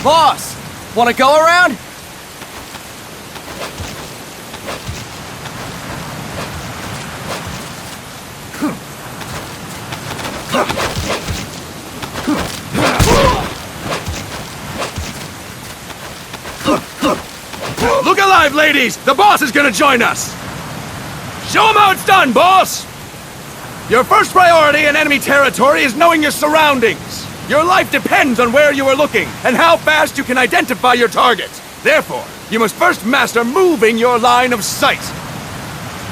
Boss, wanna go around? Look alive, ladies! The boss is gonna join us! Show him how it's done, boss! Your first priority in enemy territory is knowing your surroundings. Your life depends on where you are looking and how fast you can identify your targets. Therefore, you must first master moving your line of sight.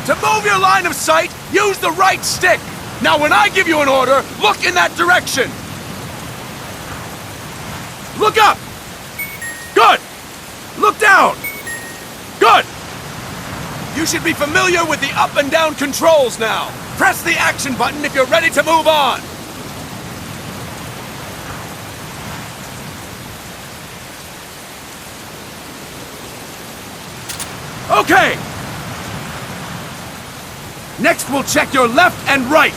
To move your line of sight, use the right stick. Now when I give you an order, look in that direction. Look up! Good! Look down! Good! You should be familiar with the up and down controls now. Press the action button if you're ready to move on. Okay! Next we'll check your left and right.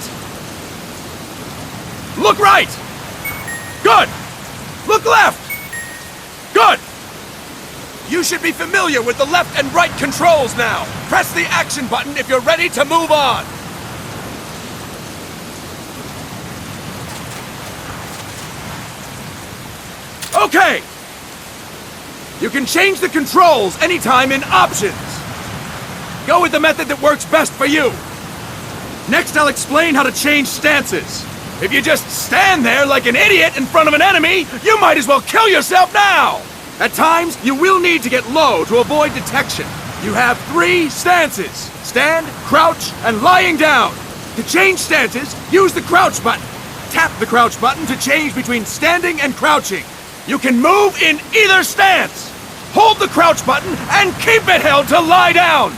Look right! Good! Look left! Good! You should be familiar with the left and right controls now. Press the action button if you're ready to move on. Okay! You can change the controls anytime in Options. Go with the method that works best for you. Next, I'll explain how to change stances. If you just stand there like an idiot in front of an enemy, you might as well kill yourself now! At times, you will need to get low to avoid detection. You have 3 stances: stand, crouch, and lying down. To change stances, use the crouch button. Tap the crouch button to change between standing and crouching. You can move in either stance. Hold the crouch button and keep it held to lie down.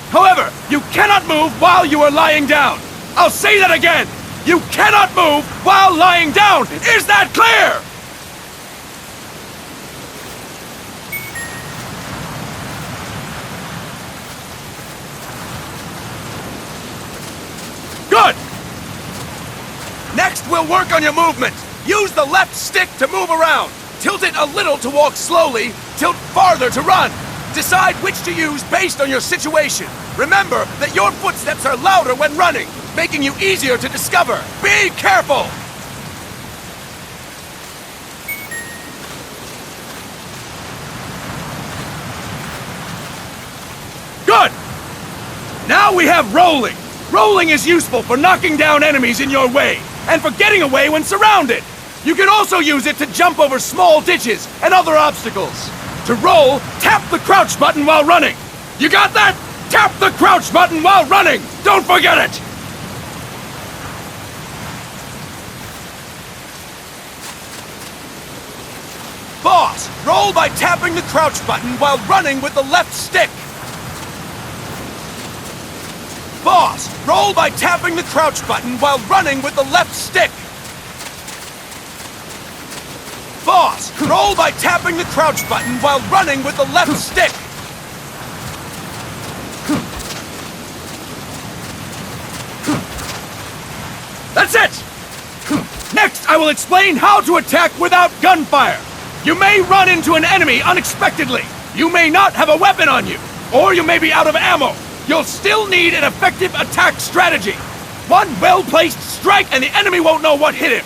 However, you cannot move while you are lying down. I'll say that again. You cannot move while lying down. Is that clear? Good! Next, we'll work on your movement. Use the left stick to move around. Tilt it a little to walk slowly, tilt farther to run. Decide which to use based on your situation. Remember that your footsteps are louder when running, making you easier to discover. Be careful! Good! Now we have rolling. Rolling is useful for knocking down enemies in your way, and for getting away when surrounded. You can also use it to jump over small ditches and other obstacles. To roll, tap the crouch button while running. You got that? Tap the crouch button while running! Don't forget it! Boss, roll by tapping the crouch button while running with the left stick. Boss, roll by tapping the crouch button while running with the left stick. Boss, roll by tapping the crouch button while running with the left stick. That's it! Next, I will explain how to attack without gunfire. You may run into an enemy unexpectedly. You may not have a weapon on you, or you may be out of ammo. You'll still need an effective attack strategy. One well-placed strike and the enemy won't know what hit him.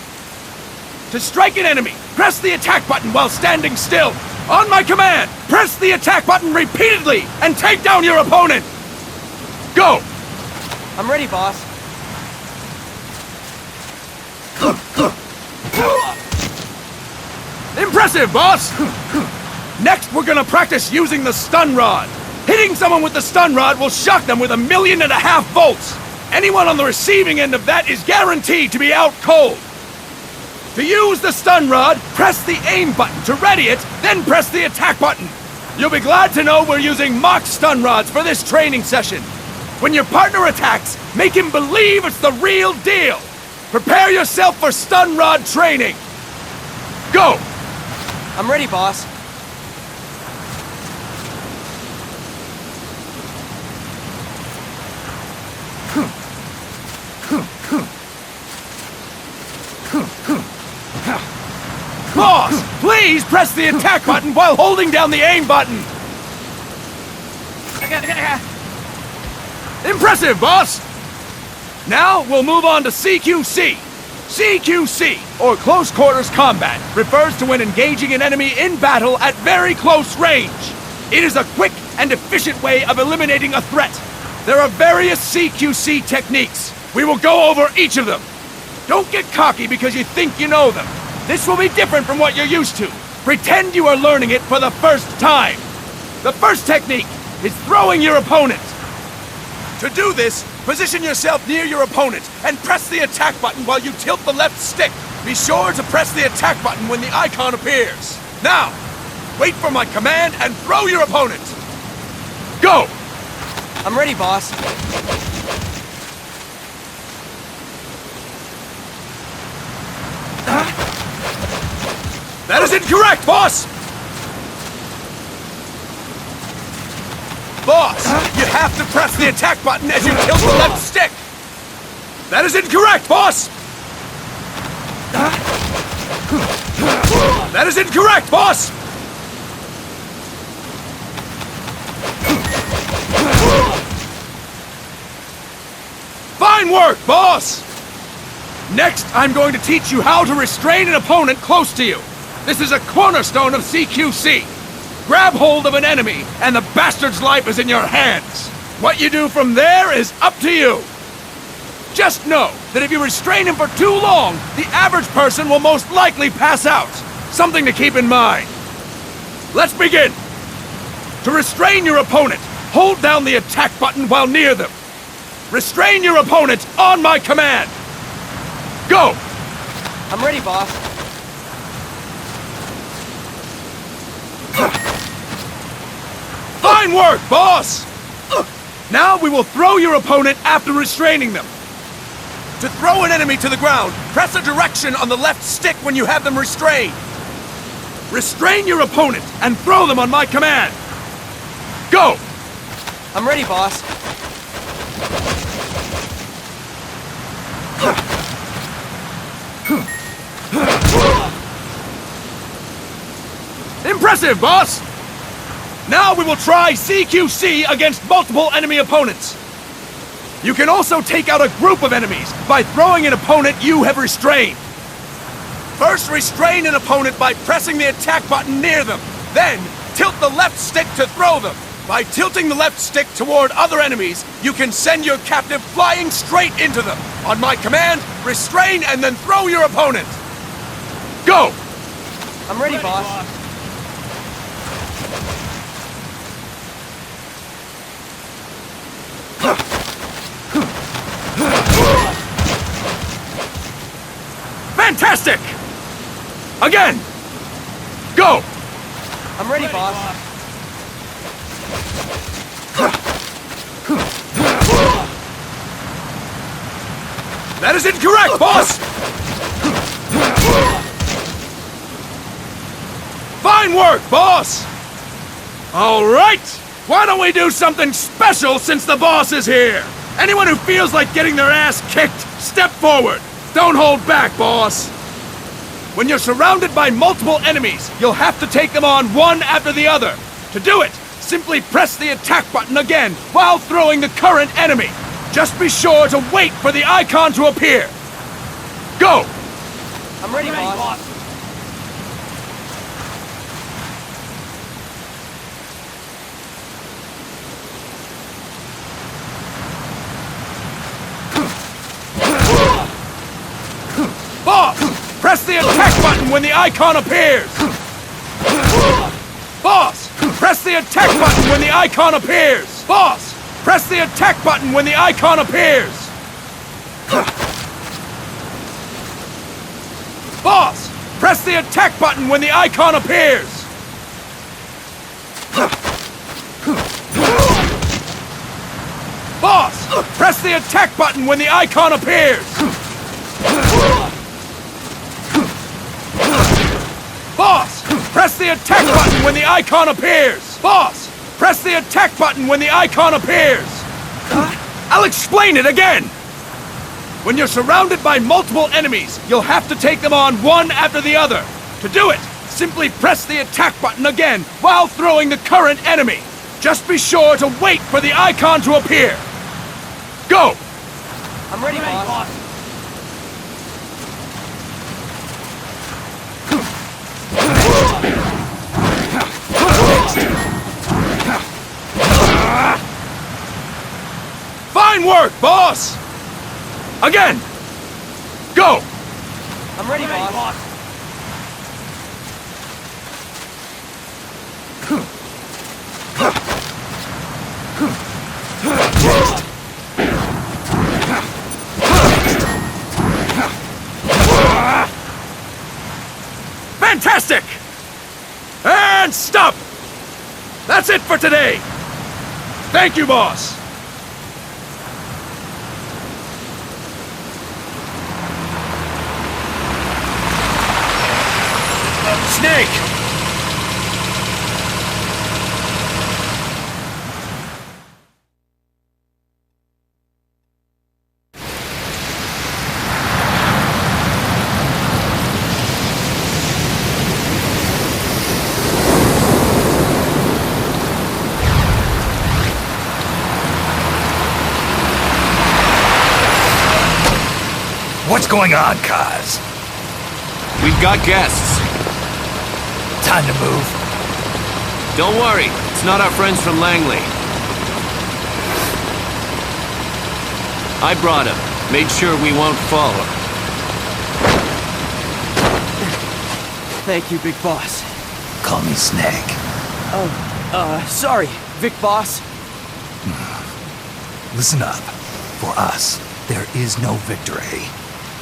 To strike an enemy, press the attack button while standing still. On my command, press the attack button repeatedly and take down your opponent. Go! I'm ready, boss. Impressive, boss! Next, we're gonna practice using the stun rod. Hitting someone with the stun rod will shock them with 1.5 million volts. Anyone on the receiving end of that is guaranteed to be out cold. To use the stun rod, press the aim button to ready it, then press the attack button. You'll be glad to know we're using mock stun rods for this training session. When your partner attacks, make him believe it's the real deal. Prepare yourself for stun rod training. Go! I'm ready, boss. Boss, please! Please press the attack button while holding down the aim button. Impressive, boss! Now we'll move on to CQC. CQC, or Close Quarters Combat, refers to when engaging an enemy in battle at very close range. It is a quick and efficient way of eliminating a threat. There are various CQC techniques. We will go over each of them. Don't get cocky because you think you know them. This will be different from what you're used to. Pretend you are learning it for the first time. The first technique is throwing your opponent. To do this, position yourself near your opponent and press the attack button while you tilt the left stick. Be sure to press the attack button when the icon appears. Now, wait for my command and throw your opponent. Go! I'm ready, boss. That is incorrect, boss! Boss, you have to press the attack button as you tilt the left stick! That is incorrect, boss! That is incorrect, boss! Fine work, boss! Next, I'm going to teach you how to restrain an opponent close to you. This is a cornerstone of CQC. Grab hold of an enemy, and the bastard's life is in your hands. What you do from there is up to you. Just know that if you restrain him for too long, the average person will most likely pass out. Something to keep in mind. Let's begin. To restrain your opponent, hold down the attack button while near them. Restrain your opponent on my command. Go! I'm ready, boss. Fine work, boss! Now we will throw your opponent after restraining them. To throw an enemy to the ground, press a direction on the left stick when you have them restrained. Restrain your opponent and throw them on my command. Go! I'm ready, boss. Impressive, boss! Now we will try CQC against multiple enemy opponents. You can also take out a group of enemies by throwing an opponent you have restrained. First, restrain an opponent by pressing the attack button near them. Then, tilt the left stick to throw them. By tilting the left stick toward other enemies, you can send your captive flying straight into them. On my command, restrain and then throw your opponent. Go! I'm ready, boss. Fantastic! Again! Go! I'm ready, boss. That is incorrect, boss! Fine work, boss! All right! Why don't we do something special since the boss is here? Anyone who feels like getting their ass kicked, step forward! Don't hold back, boss! When you're surrounded by multiple enemies, you'll have to take them on one after the other. To do it, simply press the attack button again while throwing the current enemy. Just be sure to wait for the icon to appear. Go! I'm ready, boss. Boss! Press the attack button when the icon appears! Boss! Press the attack button when the icon appears! Boss! Press the attack button when the icon appears! Boss! Press the attack button when the icon appears! Boss! Press the attack button when the icon appears! Boss! Press the attack button when the icon appears! Boss! Press the attack button when the icon appears! I'll explain it again! When you're surrounded by multiple enemies, you'll have to take them on one after the other. To do it, Simply press the attack button again while throwing the current enemy. Just be sure to wait for the icon to appear. Go! I'm ready, boss. Fine work, boss! Again! Go! I'm ready, boss. Fantastic! And stop! That's it for today! Thank you, boss! Snake! What's going on, Kaz? We've got guests. Time to move. Don't worry, it's not our friends from Langley. I brought him. Made sure we won't follow. Thank you, Big Boss. Call me Snake. Sorry, Vic Boss. Listen up. For us, there is no victory.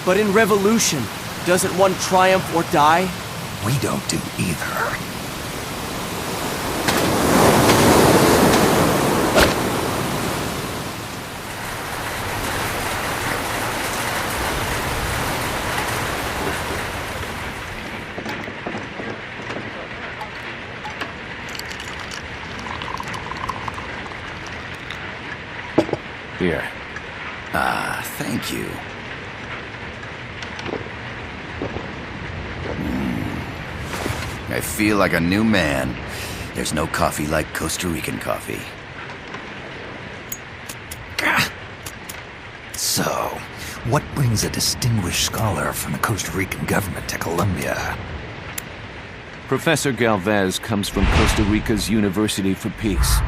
But in Revolution, doesn't one triumph or die? We don't do either. Here. Ah, thank you. I feel like a new man. There's no coffee like Costa Rican coffee. So, what brings a distinguished scholar from the Costa Rican government to Colombia? Professor Galvez comes from Costa Rica's University for Peace.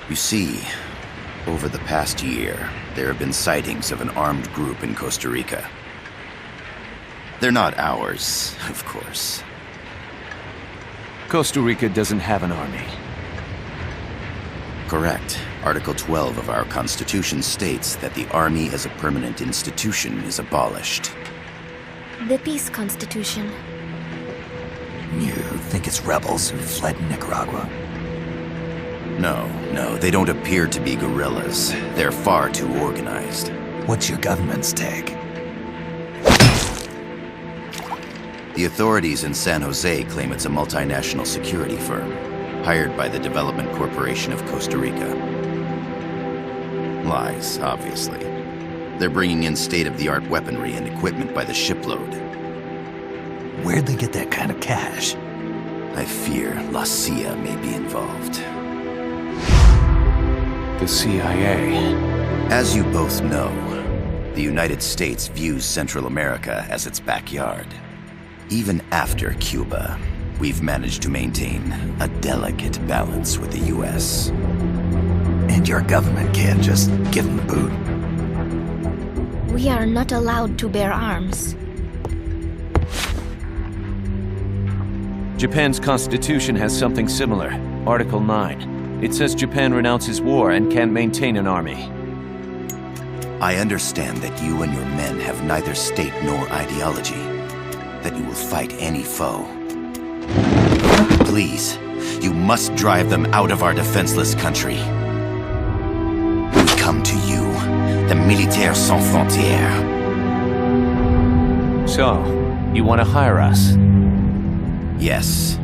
You see, over the past year, there have been sightings of an armed group in Costa Rica. They're not ours, of course. Costa Rica doesn't have an army. Correct. Article 12 of our Constitution states that the Army as a permanent institution is abolished. The Peace Constitution. You think it's rebels who fled Nicaragua? No, they don't appear to be guerrillas. They're far too organized. What's your government's take? The authorities in San Jose claim it's a multinational security firm, hired by the Development Corporation of Costa Rica. Lies, obviously. They're bringing in state-of-the-art weaponry and equipment by the shipload. Where'd they get that kind of cash? I fear La CIA may be involved. The CIA. As you both know, the United States views Central America as its backyard. Even after Cuba, we've managed to maintain a delicate balance with the US. And your government can't just give them the boot? We are not allowed to bear arms. Japan's constitution has something similar. Article 9. It says Japan renounces war and can't maintain an army. I understand that you and your men have neither state nor ideology. That you will fight any foe. Please, you must drive them out of our defenseless country. We come to you, the Militaires Sans Frontières. So, you want to hire us? Yes,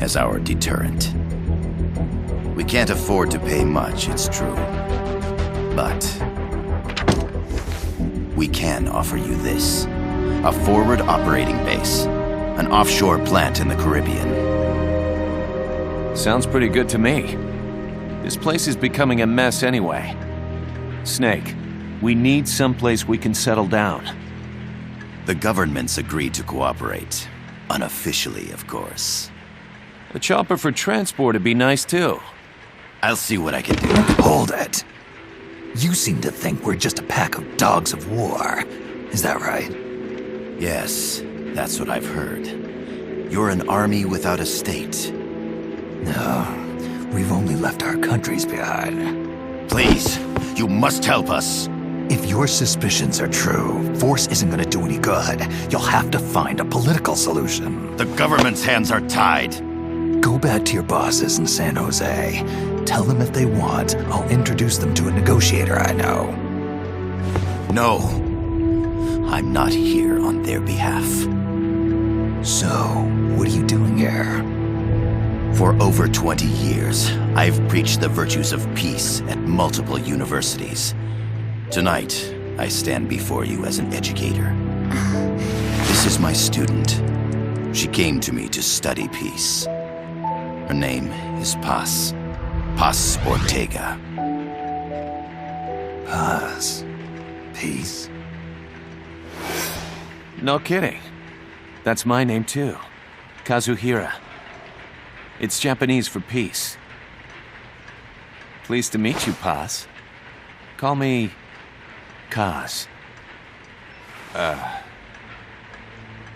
as our deterrent. We can't afford to pay much, it's true. But we can offer you this. A forward operating base. An offshore plant in the Caribbean. Sounds pretty good to me. This place is becoming a mess anyway. Snake, we need someplace we can settle down. The government's agreed to cooperate. Unofficially, of course. A chopper for transport would be nice too. I'll see what I can do. Hold it. You seem to think we're just a pack of dogs of war. Is that right? Yes, that's what I've heard. You're an army without a state. No, we've only left our countries behind. Please, you must help us. If your suspicions are true, force isn't gonna do any good. You'll have to find a political solution. The government's hands are tied. Go back to your bosses in San Jose. Tell them if they want, I'll introduce them to a negotiator I know. No. I'm not here on their behalf. So, what are you doing here? For over 20 years, I've preached the virtues of peace at multiple universities. Tonight, I stand before you as an educator. This is my student. She came to me to study peace. Her name is Paz. Paz Ortega. Paz. Peace. No kidding. That's my name too. Kazuhira. It's Japanese for peace. Pleased to meet you, Paz. Call me Kaz.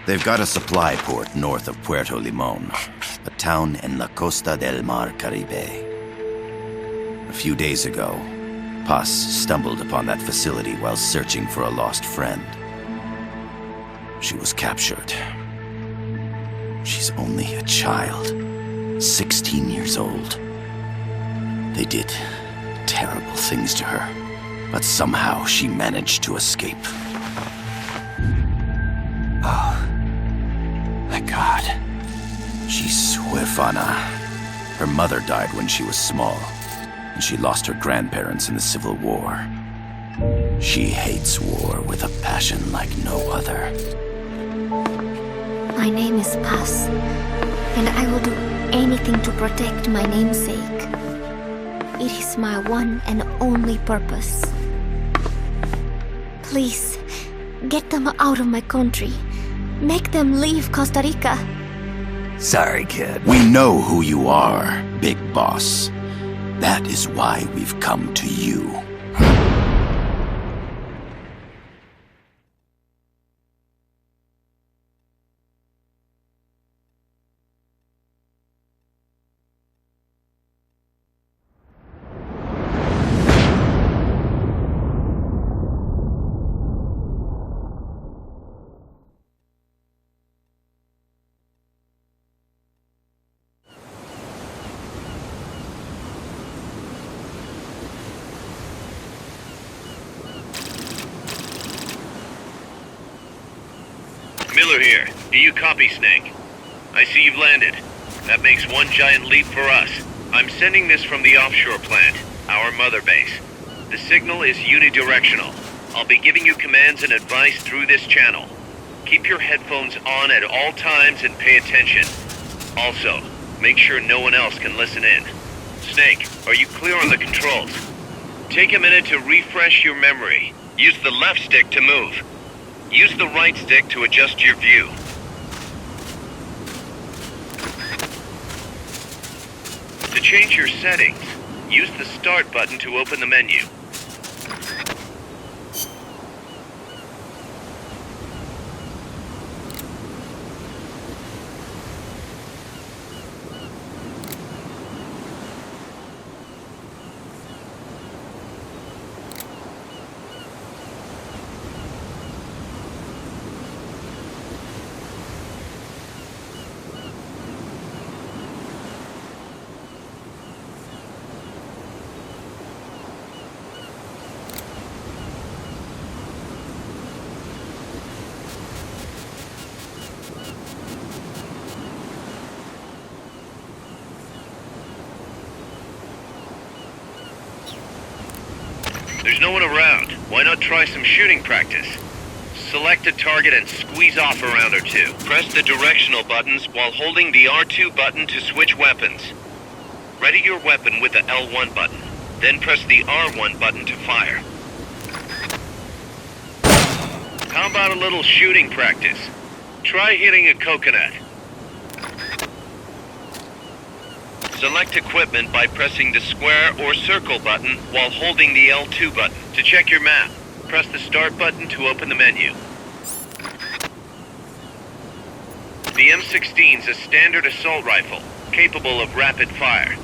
They've got a supply port north of Puerto Limon, a town in la Costa del Mar Caribe. A few days ago, Paz stumbled upon that facility while searching for a lost friend. She was captured. She's only a child, 16 years old. They did terrible things to her, but somehow she managed to escape. My God. She's huérfana. Her mother died when she was small, and she lost her grandparents in the Civil War. She hates war with a passion like no other. My name is Paz, and I will do anything to protect my namesake. It is my one and only purpose. Please, get them out of my country. Make them leave Costa Rica. Sorry, kid. We know who you are, Big Boss. That is why we've come to you. Miller here. Do you copy, Snake? I see you've landed. That makes one giant leap for us. I'm sending this from the offshore plant, our mother base. The signal is unidirectional. I'll be giving you commands and advice through this channel. Keep your headphones on at all times and pay attention. Also, make sure no one else can listen in. Snake, are you clear on the controls? Take a minute to refresh your memory. Use the left stick to move. Use the right stick to adjust your view. To change your settings, use the Start button to open the menu. There's no one around. Why not try some shooting practice? Select a target and squeeze off a round or two. Press the directional buttons while holding the R2 button to switch weapons. Ready your weapon with the L1 button. Then press the R1 button to fire. How about a little shooting practice? Try hitting a coconut. Select equipment by pressing the square or circle button while holding the L2 button. To check your map, press the start button to open the menu. The M16's a standard assault rifle, capable of rapid fire.